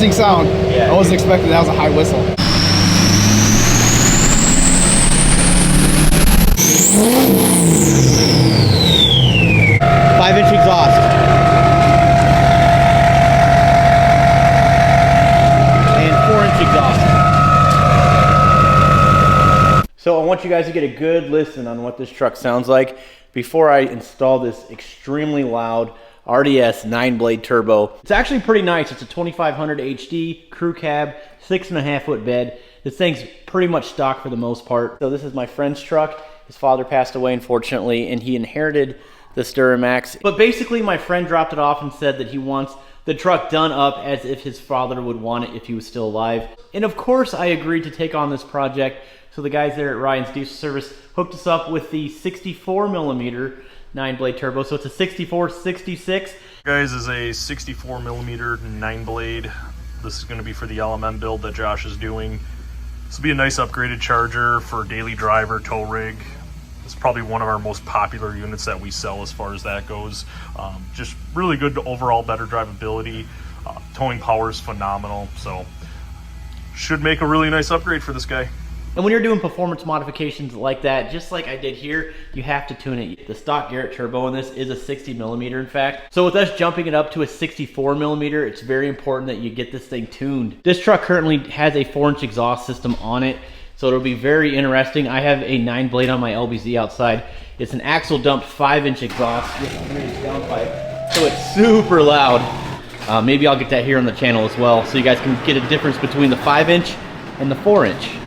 interesting sound. Yeah. I wasn't expecting that was a high whistle. Five-inch exhaust. And 4-inch exhaust. So I want you guys to get a good listen on what this truck sounds like before I install this extremely loud RDS 9-blade turbo. It's actually pretty nice. It's a 2500 HD crew cab, 6.5-foot bed. This thing's pretty much stock for the most part. So this is my friend's truck. His father passed away, unfortunately, and he inherited this Duramax. But basically, my friend dropped it off and said that he wants the truck done up as if his father would want it if he was still alive. And of course, I agreed to take on this project. So the guys there at Ryan's Diesel Service hooked us up with the 64mm 9-blade turbo. So it's a 6466. Guys, is a 64mm 9-blade. This is going to be for the LMM build that Josh is doing. This will be a nice upgraded charger for daily driver, tow rig. It's probably one of our most popular units that we sell as far as that goes. Just really good overall, better drivability. Towing power is phenomenal, so should make a really nice upgrade for this guy. And when you're doing performance modifications like that, just like I did here, you have to tune it. The stock Garrett turbo in this is a 60mm, in fact. So with us jumping it up to a 64mm, it's very important that you get this thing tuned. This truck currently has a 4-inch exhaust system on it, so it'll be very interesting. I have a 9-blade on my LBZ outside. It's an axle dumped 5-inch exhaust with a 3-inch downpipe, so it's super loud. Maybe I'll get that here on the channel as well, so you guys can get a difference between the 5-inch and the 4-inch.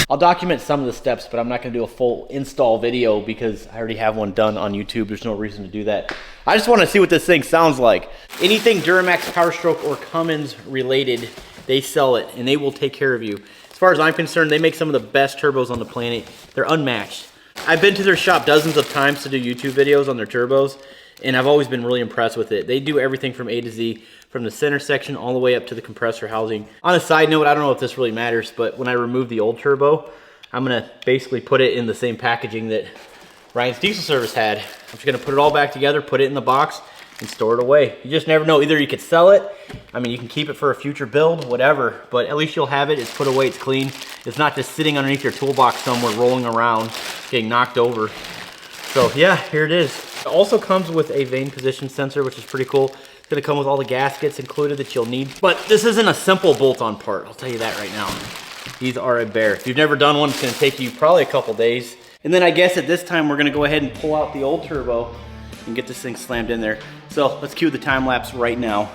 I'll document some of the steps, but I'm not going to do a full install video because I already have one done on YouTube. There's no reason to do that. I just want to see what this thing sounds like. Anything Duramax, Powerstroke, or Cummins related, they sell it and they will take care of you. As far as I'm concerned, they make some of the best turbos on the planet. They're unmatched. I've been to their shop dozens of times to do YouTube videos on their turbos, and I've always been really impressed with it. They do everything from A to Z, from the center section all the way up to the compressor housing. On a side note, I don't know if this really matters, but when I remove the old turbo, I'm gonna basically put it in the same packaging that Ryan's Diesel Service had. I'm just gonna put it all back together, put it in the box, and store it away. You just never know. Either you could sell it, I mean, you can keep it for a future build, whatever, but at least you'll have it. It's put away, it's clean. It's not just sitting underneath your toolbox somewhere, rolling around, getting knocked over. So yeah, here it is. It also comes with a vane position sensor, which is pretty cool. It's gonna come with all the gaskets included that you'll need. But this isn't a simple bolt-on part, I'll tell you that right now. These are a bear. If you've never done one, it's gonna take you probably a couple days. And then I guess at this time, we're gonna go ahead and pull out the old turbo and get this thing slammed in there. So let's cue the time lapse right now.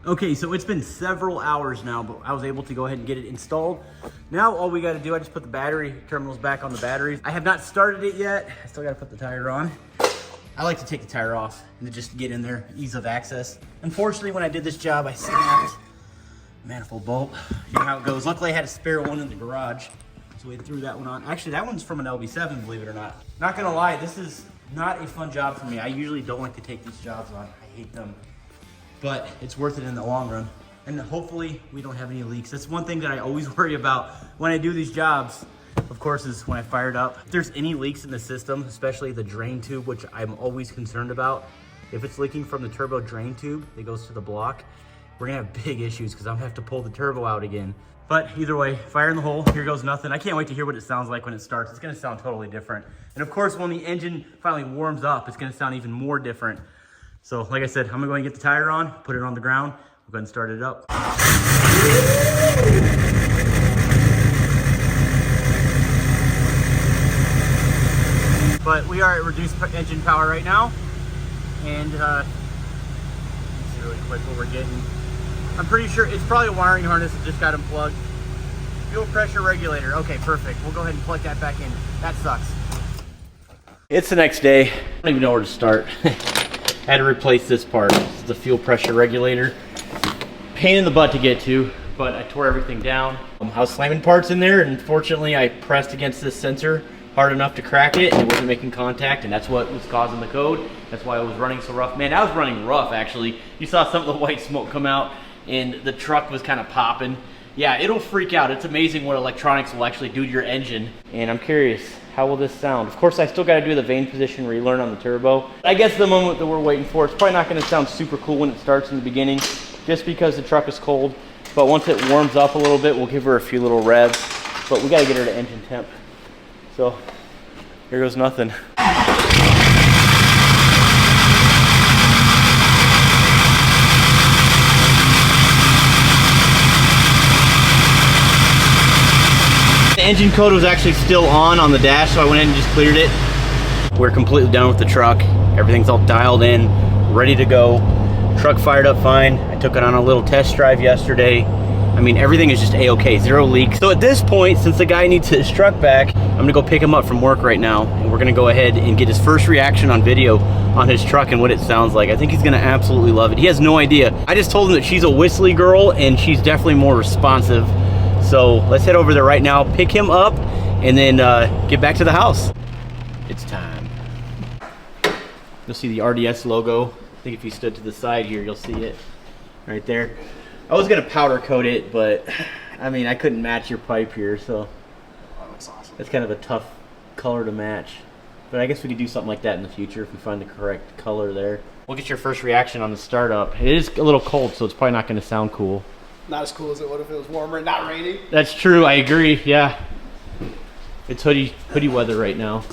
Okay, so it's been several hours now, but I was able to go ahead and get it installed. Now all we gotta do, I just put the battery terminals back on the batteries. I have not started it yet. I still gotta put the tire on. I like to take the tire off and then just get in there, ease of access. Unfortunately, when I did this job, I snapped manifold bolt. You know how it goes. Luckily, I had a spare one in the garage, so we threw that one on. Actually, that one's from an LB7, believe it or not. Not gonna lie, this is not a fun job for me. I usually don't like to take these jobs on. I hate them. But it's worth it in the long run. And hopefully we don't have any leaks. That's one thing that I always worry about when I do these jobs, of course, is when I fire it up. If there's any leaks in the system, especially the drain tube, which I'm always concerned about, if it's leaking from the turbo drain tube that goes to the block, we're gonna have big issues because I'm gonna have to pull the turbo out again. But either way, fire in the hole, here goes nothing. I can't wait to hear what it sounds like when it starts. It's gonna sound totally different. And of course, when the engine finally warms up, it's gonna sound even more different. So like I said, I'm gonna go and get the tire on, put it on the ground, we'll go ahead and start it up. But we are at reduced engine power right now. And let's see really quick what we're getting. I'm pretty sure it's probably a wiring harness that just got unplugged. Fuel pressure regulator. Okay, perfect. We'll go ahead and plug that back in. That sucks. It's the next day. I don't even know where to start. I had to replace this part. This is the fuel pressure regulator. Pain in the butt to get to, but I tore everything down. I was slamming parts in there, and fortunately I pressed against this sensor hard enough to crack it, and it wasn't making contact, and that's what was causing the code. That's why it was running so rough. Man, I was running rough, actually. You saw some of the white smoke come out, and the truck was kind of popping. Yeah, it'll freak out. It's amazing what electronics will actually do to your engine, and I'm curious, how will this sound? Of course, I still got to do the vane position relearn on the turbo. I guess the moment that we're waiting for, it's probably not going to sound super cool when it starts in the beginning, just because the truck is cold. But once it warms up a little bit, we'll give her a few little revs. But we got to get her to engine temp. So here goes nothing. The engine code was actually still on the dash, so I went ahead and just cleared it. We're completely done with the truck. Everything's all dialed in, ready to go. Truck fired up fine. I took it on a little test drive yesterday. I mean, everything is just a-okay, zero leaks. So at this point, since the guy needs his truck back, I'm gonna go pick him up from work right now, and we're gonna go ahead and get his first reaction on video on his truck and what it sounds like. I think he's gonna absolutely love it. He has no idea. I just told him that she's a whistly girl, and she's definitely more responsive. So let's head over there right now, pick him up, and then get back to the house. It's time. You'll see the RDS logo. I think if you stood to the side here, you'll see it right there. I was gonna powder coat it, but I mean, I couldn't match your pipe here, so That's awesome. it's kind of a tough color to match. But I guess we could do something like that in the future if we find the correct color there. We'll get your first reaction on the startup. It is a little cold, so it's probably not gonna sound cool. Not as cool as it would if it was warmer and not raining. That's true, I agree, yeah. It's hoodie weather right now.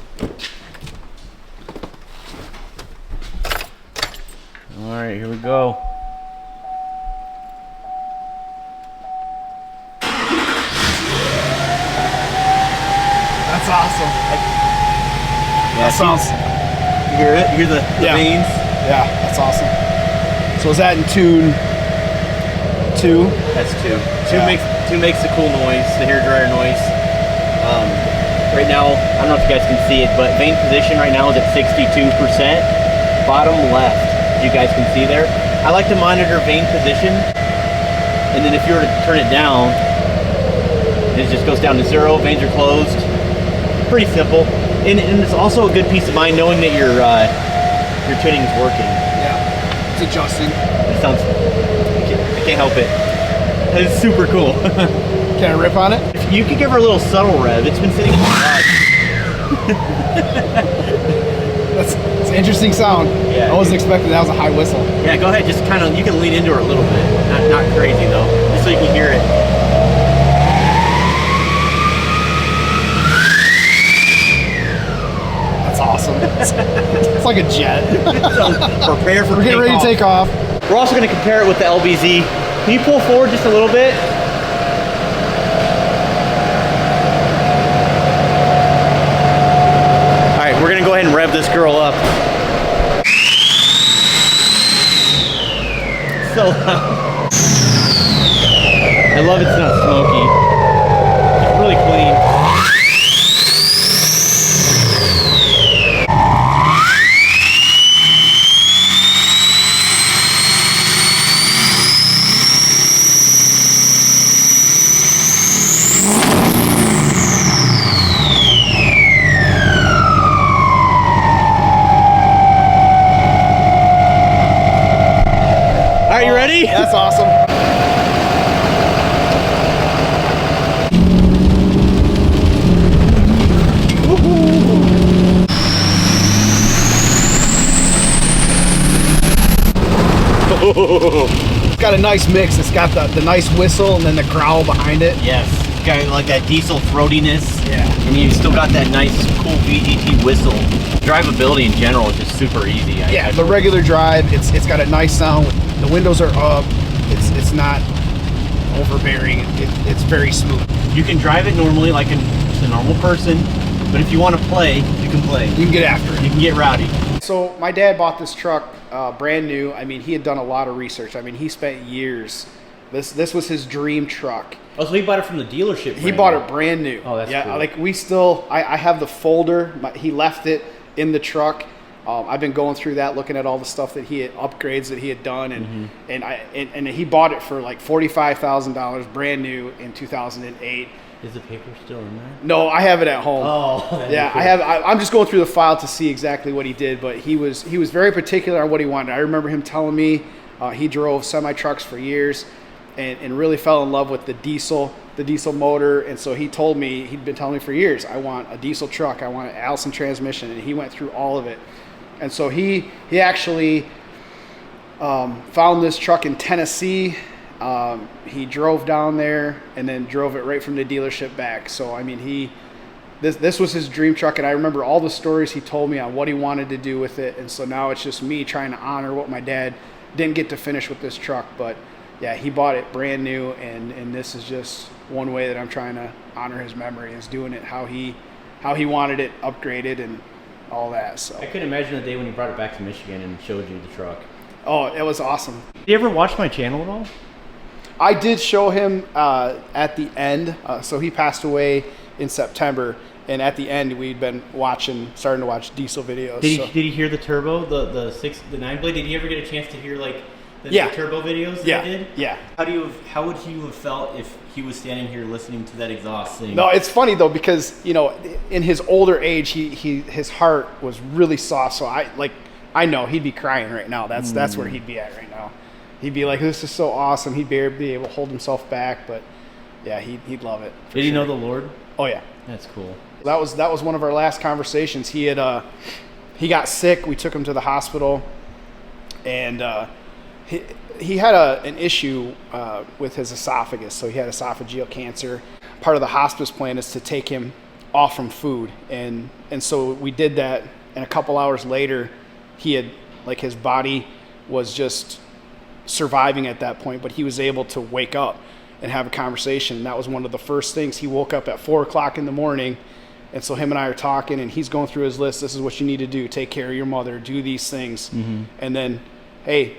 All right, here we go. That's awesome. Yeah, That sounds. you hear it? You hear the veins? Yeah, that's awesome. So is that in tune 2? That's two. Yeah. Two makes the cool noise, the hairdryer noise. Right now, I don't know if you guys can see it, but vane position right now is at 62%. Bottom left, you guys can see there. I like to monitor vane position, and then if you were to turn it down, it just goes down to 0. Vanes are closed. Pretty simple, and it's also a good peace of mind knowing that your tuning is working. Yeah. It's adjusting. It sounds. I can't help it. It's super cool. Can I rip on it? If you could give her a little subtle rev. It's been sitting in the garage. That's an interesting sound. Yeah. I wasn't expecting that was a high whistle. Yeah, go ahead. Just kind of, you can lean into her a little bit. Not crazy though, just so you can hear it. That's awesome. It's like a jet. So prepare for We're getting ready to take off. We're also going to compare it with the LBZ. Can you pull forward just a little bit? All right, we're going to go ahead and rev this girl up. So loud. I love it's not smoky. It's really clean. Are you ready? That's awesome. It's got a nice mix. It's got the nice whistle and then the growl behind it. Yes. It's got like that diesel throatiness. Yeah. And you still got that nice, cool VGT whistle. Drivability in general is just super easy. Yeah, the regular drive, it's got a nice sound. The windows are up. It's not overbearing. It's very smooth. You can drive it normally like just a normal person, but if you want to play, you can play. You can get after it. You can get rowdy. So my dad bought this truck brand new. I mean, he had done a lot of research. I mean, he spent years This was his dream truck. Oh, so he bought it from the dealership. He bought it brand new. Oh, that's cool. Like we still, I have the folder. He left it in the truck. I've been going through that, looking at all the stuff that he had, upgrades that he had done, and he bought it for like $45,000, brand new in 2008. Is the paper still in there? No, I have it at home. Oh, yeah, cool. I'm just going through the file to see exactly what he did, but he was very particular on what he wanted. I remember him telling me he drove semi trucks for years, and really fell in love with the diesel motor. And so he told me, he'd been telling me for years, I want a diesel truck, I want an Allison transmission, and he went through all of it. And so he actually found this truck in Tennessee. He drove down there and then drove it right from the dealership back. So I mean, this was his dream truck, and I remember all the stories he told me on what he wanted to do with it. And so now it's just me trying to honor what my dad didn't get to finish with this truck. But yeah, he bought it brand new, and this is just one way that I'm trying to honor his memory, is doing it how he wanted it upgraded and all that. So I couldn't imagine the day when he brought it back to Michigan and showed you the truck. Oh, it was awesome. Did you ever watch my channel at all? I did show him at the end. So he passed away in September, and at the end we'd been starting to watch diesel videos. Did he hear the turbo, the 9 blade? Did he ever get a chance to hear like the turbo videos that he did? Yeah. How would he have felt if he was standing here listening to that exhaust thing? No, it's funny though, because in his older age, his heart was really soft. So I know he'd be crying right now. That's where he'd be at right now. He'd be like, "This is so awesome." He'd barely be able to hold himself back, but yeah, he'd love it. Did he know the Lord? Oh yeah, that's cool. That was one of our last conversations. He got sick. We took him to the hospital, and he had an issue with his esophagus. So he had esophageal cancer. Part of the hospice plan is to take him off from food, and so we did that. And a couple hours later, he had his body was just surviving at that point, but he was able to wake up and have a conversation. And that was one of the first things. He woke up at 4 o'clock in the morning, and so him and I are talking, and he's going through his list. This is what you need to do: take care of your mother, do these things, and then, hey,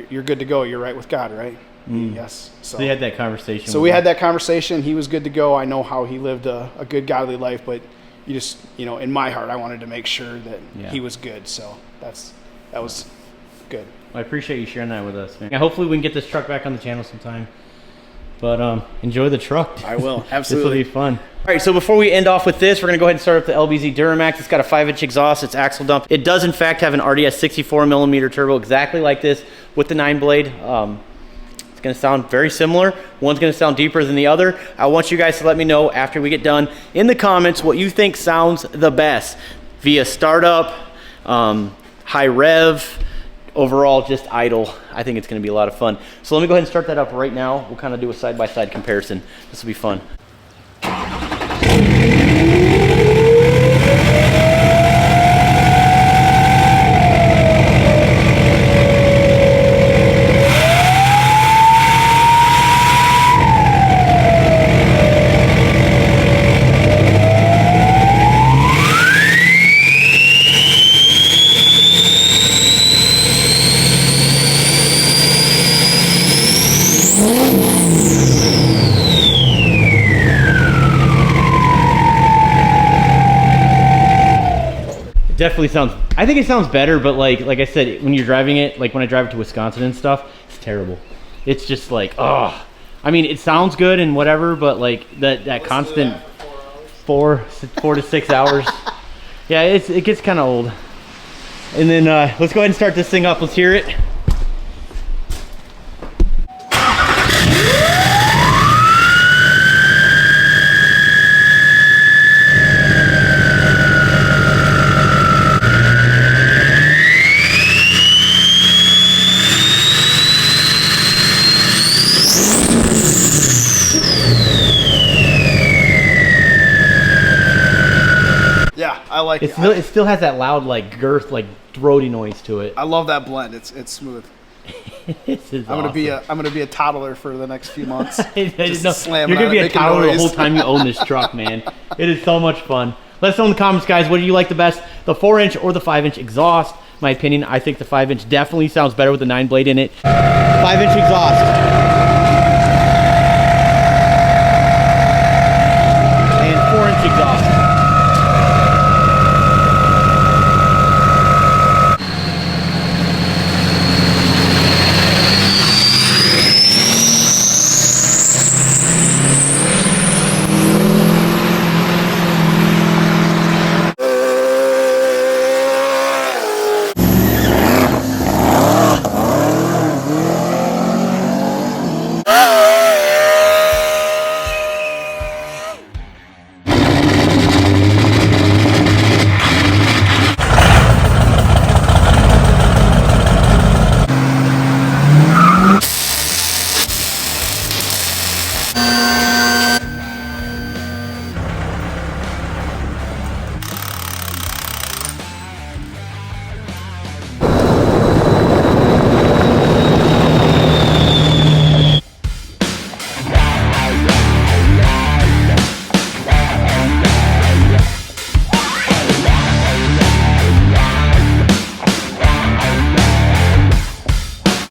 you're good to go. You're right with God, right? Yes. So they had that conversation. So we had that conversation. He was good to go. I know how he lived a good godly life, but you just, in my heart, I wanted to make sure that he was good. So that was good. Well, I appreciate you sharing that with us, man. Yeah, hopefully we can get this truck back on the channel sometime. But enjoy the truck. I will. Absolutely. This will be fun. All right, so before we end off with this, we're going to go ahead and start up the LBZ Duramax. It's got a 5-inch exhaust. It's axle dump. It does, in fact, have an RDS 64mm turbo, exactly like this, with the 9-blade. It's going to sound very similar. One's going to sound deeper than the other. I want you guys to let me know after we get done in the comments what you think sounds the best via startup, high rev, overall just idle. I think it's going to be a lot of fun. So let me go ahead and start that up right now. We'll kind of do a side-by-side comparison. This will be fun. Definitely sounds, I think it sounds better, but like I said, when you're driving it, like when I drive it to Wisconsin and stuff, it's terrible. It's just like, oh, I mean, it sounds good and whatever, but like that constant 4 to 6 hours. Yeah, it gets kind of old. And then let's go ahead and start this thing up. Let's hear it. I like it. It still has that loud, like girth, like throaty noise to it. I love that blend. It's smooth. I'm gonna be a toddler for the next few months. You're gonna be a toddler the whole time you own this truck, man. It is so much fun. Let us know in the comments, guys. What do you like the best, the 4-inch or the 5-inch exhaust? My opinion, I think the 5-inch definitely sounds better with the 9-blade in it. 5-inch exhaust.